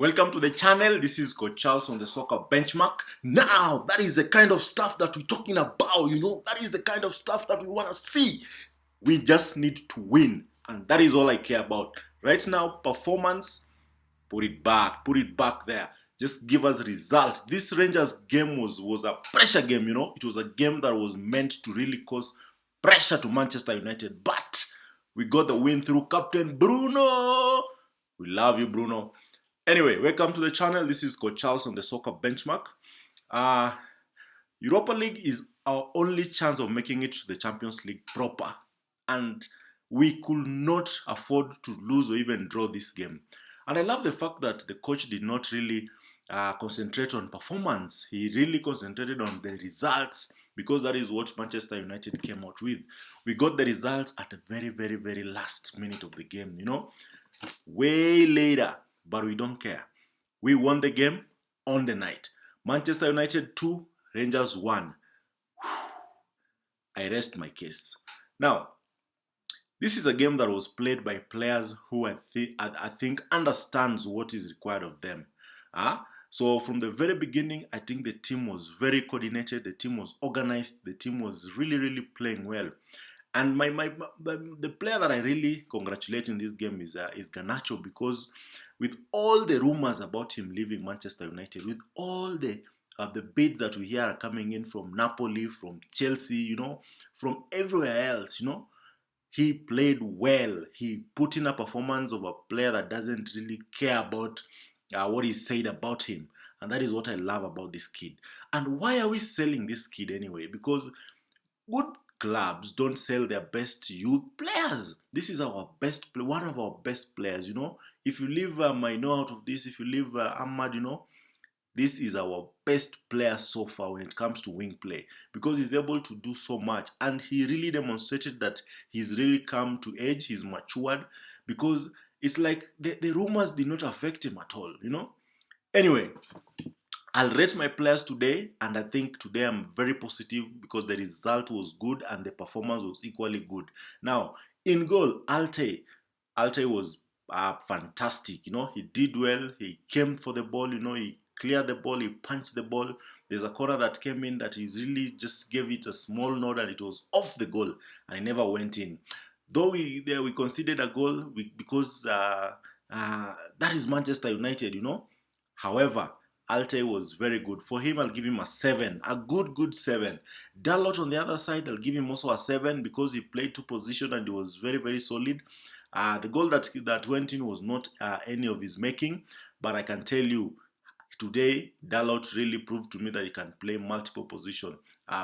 Welcome to the channel. This is Coach Charles on the Soccer Benchmark. Now, that is the kind of stuff that we're talking about, That is the kind of stuff that we want to see. We just need to win, and that is all I care about. Right now, performance, put it back there. Just give us results. This Rangers game was a pressure game, It was a game that was meant to really cause pressure to Manchester United, but we got the win through Captain Bruno. We love you, Bruno. Anyway, welcome to the channel. This is Coach Charles on the Soccer Benchmark. Europa League is our only chance of making it to the Champions League proper. And we could not afford to lose or even draw this game. And I love the fact that the coach did not really concentrate on performance. He really concentrated on the results because that is what Manchester United came out with. We got the results at the very, very, very last minute of the game, way later. But we don't care. We won the game on the night. Manchester United 2, Rangers 1. I rest my case. Now, this is a game that was played by players who I think understands what is required of them. So from the very beginning, I think the team was very coordinated. The team was organized. The team was really, really playing well. And the player that I really congratulate in this game is Garnacho, because with all the rumors about him leaving Manchester United, with all the bids that we hear are coming in from Napoli, from Chelsea, from everywhere else, he played well. He put in a performance of a player that doesn't really care about what is said about him. And that is what I love about this kid. And why are we selling this kid anyway? Because good clubs don't sell their best youth players. This is our best play, one of our best players, If you leave Maino out of this, if you leave Ahmad, this is our best player so far when it comes to wing play, because he's able to do so much, and he really demonstrated that he's really come to age, he's matured, because it's like the rumors did not affect him at all, Anyway, I'll rate my players today, and I think today I'm very positive because the result was good and the performance was equally good. Now, in goal, Alte was fantastic. He did well. He came for the ball. He cleared the ball. He punched the ball. There's a corner that came in that he really just gave it a small nod, and it was off the goal, and it never went in. Though we conceded a goal because that is Manchester United. However, Alte was very good. For him, I'll give him a 7. A good 7. Dalot on the other side, I'll give him also a 7 because he played two positions and he was very, very solid. The goal that went in was not any of his making, but I can tell you, today, Dalot really proved to me that he can play multiple positions.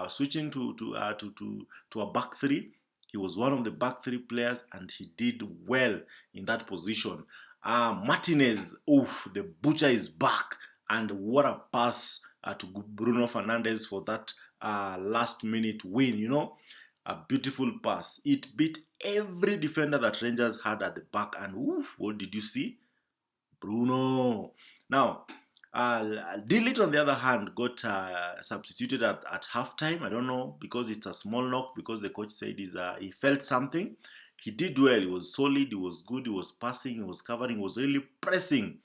Switching to a back three, he was one of the back three players and he did well in that position. Martinez, the butcher is back. And what a pass to Bruno Fernandes for that last minute win, A beautiful pass. It beat every defender that Rangers had at the back. And what did you see? Bruno. Now, Delete on the other hand got substituted at halftime. I don't know, because it's a small knock, because the coach said he felt something. He did well. He was solid. He was good. He was passing. He was covering. He was really pressing,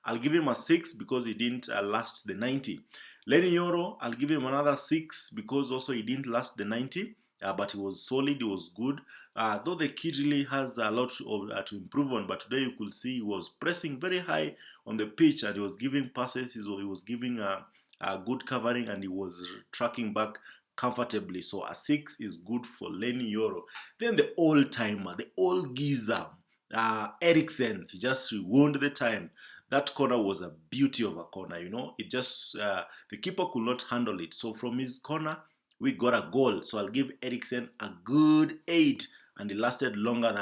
I'll give him a 6 because he didn't last the 90. Lenny Yoro, I'll give him another 6 because also he didn't last the 90. But he was solid, he was good. Though the kid really has a lot to improve on, but today you could see he was pressing very high on the pitch and he was giving passes, he was giving a good covering, and he was tracking back comfortably. So a 6 is good for Lenny Yoro. Then the old-timer, the old geezer, Eriksen, he just ruined the time. That corner was a beauty of a corner, It just, the keeper could not handle it. So from his corner, we got a goal. So I'll give Eriksen a good 8. And he lasted longer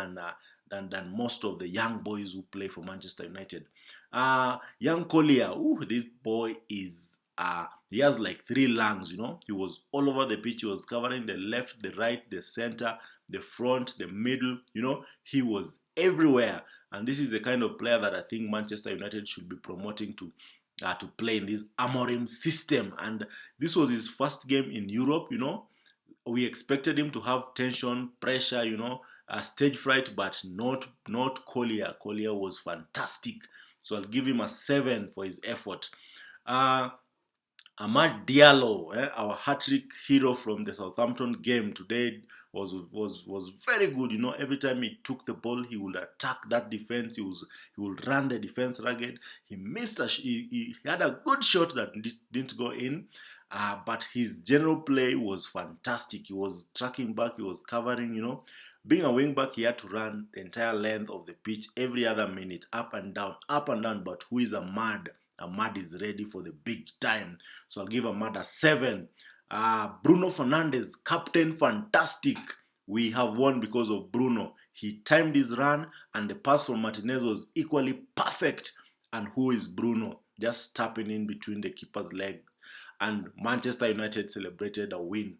than most of the young boys who play for Manchester United. Young Collier, this boy is, he has like 3 lungs, He was all over the pitch. He was covering the left, the right, the center, the front, the middle, He was everywhere. And this is the kind of player that I think Manchester United should be promoting to play in this Amorim system. And this was his first game in Europe, We expected him to have tension, pressure, stage fright, but not Collier. Collier was fantastic. So I'll give him a 7 for his effort. Uh, Amad Diallo, our hat-trick hero from the Southampton game today, was very good. You know, every time he took the ball, he would attack that defense. He would run the defense ragged. He missed he had a good shot that didn't go in, but his general play was fantastic. He was tracking back. He was covering. You know, being a wing back, he had to run the entire length of the pitch every other minute, up and down, up and down. But who is Amad? Ahmad is ready for the big time. So I'll give Ahmad a 7. Bruno Fernandes, captain, fantastic. We have won because of Bruno. He timed his run and the pass from Martinez was equally perfect. And who is Bruno? Just tapping in between the keeper's leg. And Manchester United celebrated a win.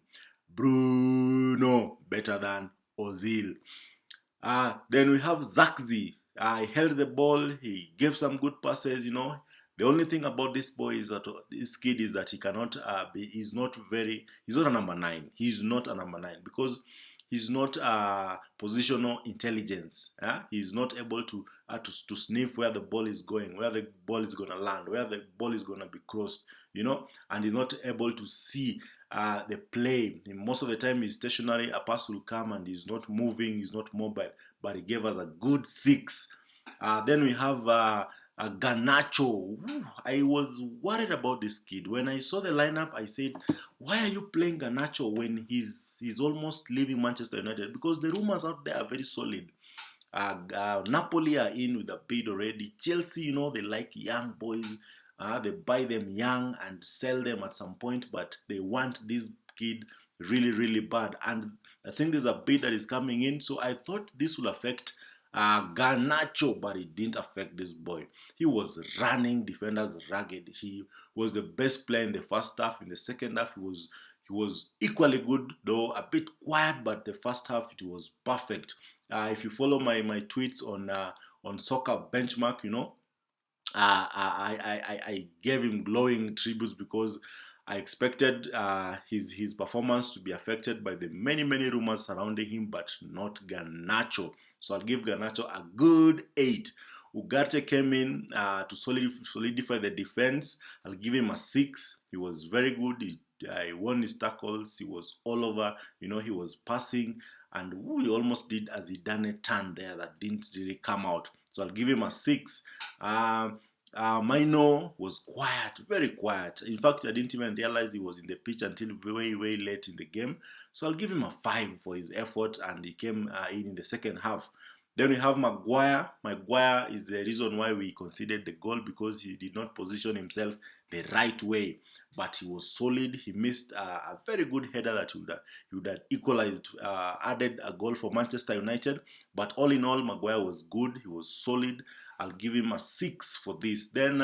Bruno, better than Ozil. Then we have Zakzi. He held the ball. He gave some good passes, you know. The only thing about this boy is that this kid is that he cannot he's not a number 9. He's not a number 9 because he's not positional intelligence. He's not able to sniff where the ball is going, where the ball is going to land, where the ball is going to be crossed, you know, and he's not able to see the play. Most of the time he's stationary, a pass will come and he's not moving, he's not mobile, but he gave us a good 6. Then we have Garnacho. I was worried about this kid. When I saw the lineup, I said, why are you playing Garnacho when he's almost leaving Manchester United? Because the rumors out there are very solid. Napoli are in with a bid already. Chelsea, you know, they like young boys. They buy them young and sell them at some point, but they want this kid really, really bad. And I think there's a bid that is coming in, so I thought this will affect Garnacho, but it didn't affect this boy. He was running defenders ragged. He was the best player in the first half. In the second half, he was equally good, though a bit quiet, but the first half it was perfect. If you follow my tweets on Soccer Benchmark, you know, I gave him glowing tributes because I expected his performance to be affected by the many rumors surrounding him, but not Garnacho. So I'll give Garnacho a good 8. Ugarte came in to solidify the defense. I'll give him a 6. He was very good. He won his tackles. He was all over. You know, he was passing. And he almost did as he done a turn there that didn't really come out. So I'll give him a 6. Mino was quiet, very quiet. In fact, I didn't even realize he was in the pitch until way late in the game. So I'll give him a 5 for his effort, and he came in the second half. Then we have Maguire. Maguire is the reason why we conceded the goal because he did not position himself the right way. But he was solid. He missed a very good header that he would have equalized, added a goal for Manchester United. But all in all, Maguire was good. He was solid. I'll give him a 6 for this. Then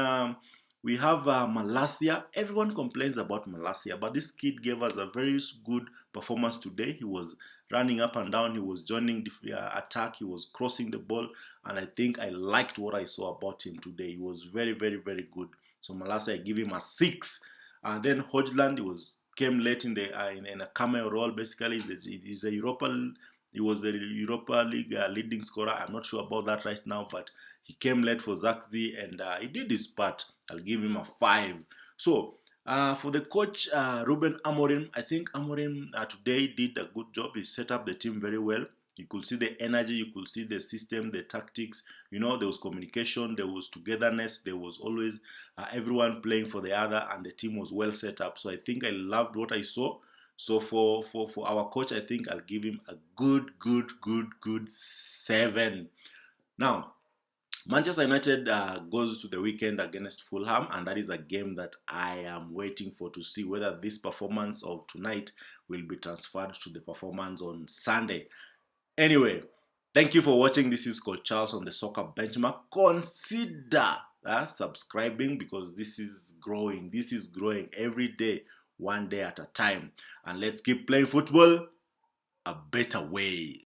we have Malacia. Everyone complains about Malacia, but this kid gave us a very good performance today. He was running up and down. He was joining the attack. He was crossing the ball, and I think I liked what I saw about him today. He was very good. So Malacia, I give him a 6. And then Hojland, came late in a cameo role. Basically, he's a Europa. He was the Europa League leading scorer. I'm not sure about that right now, but he came late for Zakzi and he did his part. I'll give him a 5. So for the coach, Ruben Amorim, I think Amorim today did a good job. He set up the team very well. You could see the energy, you could see the system, the tactics. You know, there was communication, there was togetherness, there was always everyone playing for the other, and the team was well set up. So I think I loved what I saw. So for our coach, I think I'll give him a good 7. Now, Manchester United goes to the weekend against Fulham, and that is a game that I am waiting for to see whether this performance of tonight will be transferred to the performance on Sunday. Anyway, thank you for watching. This is Coach Charles on the Soccer Benchmark. Consider subscribing because this is growing. This is growing every day, one day at a time. And let's keep playing football a better way.